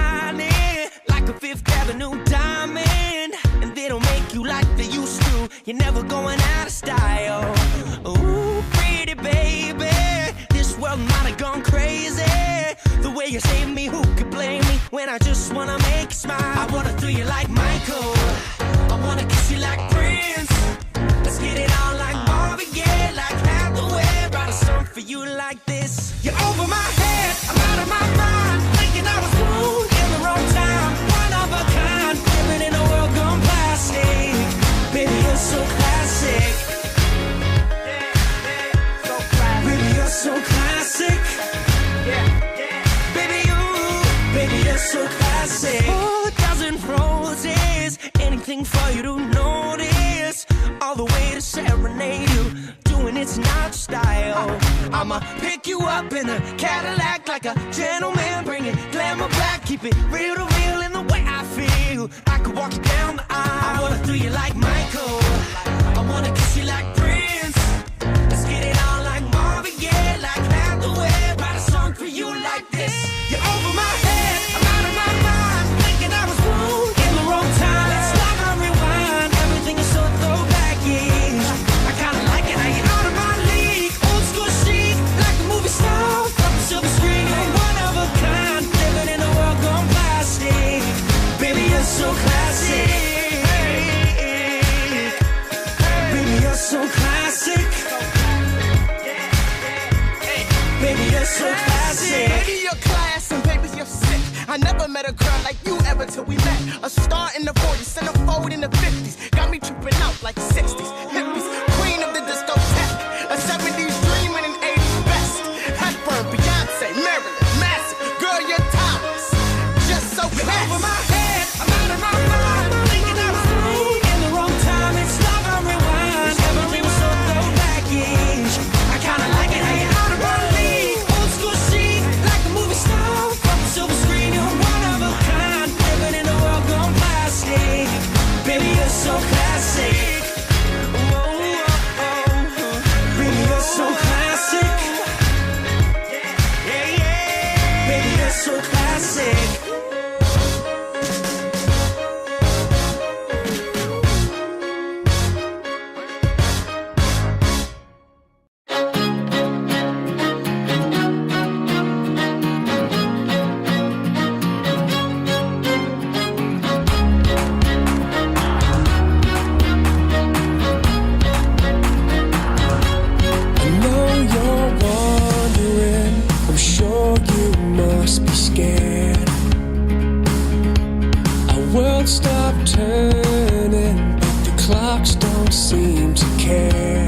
shining like a Fifth Avenue diamond, and they don't make you like they used to. You're never going out of style. Ooh, pretty baby, this world might have gone crazy. The way you save me, who could blame me when I just wanna make you smile? I wanna throw you like Michael, I wanna kiss you like Prince. Let's get it on like Marvin Gaye, like Hathaway. Write a song for you like this. You're over my head, I'm out of my mind, thinking I was born in the wrong time. One of a kind, living in a world gone plastic. Baby, you're so classic. Baby, you're so classic. Baby, you're so classic. Oh, a dozen roses, anything for you to notice. All the way to serenade you, doing it's not style. I'ma pick you up in a Cadillac like a gentleman, bring it glamour back, keep it real to real in the way I feel. I could walk you down the aisle. I wanna throw you like Michael, I wanna kiss you like Prince. Let's get it on like Marvin Gaye, like Hathaway. Write a song for you like this. You're over my head, I'm out of my mind, thinking I was born in the wrong time. Let's stop and rewind, everything is so throwback-ish. I kinda like it how you're out of my league. Old school chic, like a movie star from the silver screen. You're one of a kind, living in a world gone plastic. Baby, you're so classic. Baby, you're so classic. Baby, you're so classic. Baby, you're class and baby, you're sick. I never met a girl like you ever till we met. A star in the 40s, centerfold in the 50s. Got me tripping out like 60s. Hippies, queen of the discotheque. A 70s dream and an 80s best. Hepburn, Beyonce, Marilyn, Massive. Girl, you're timeless. Just so classy. Over my head, I'm out of my mind, thinking I was born in the wrong time. It's love and rewind, everything was so throwback-ish. I kinda like it how you're out of my league. Old school chic, like a movie star from the silver screen. You're one of a kind, living in a world gone plastic. Baby, you're so classic. Oh, oh, oh. Baby, you're so classic. Yeah, yeah. Baby, you're so classic. I know you're wondering, I'm sure you must be scared. Our world stopped turning, but the clocks don't seem to care.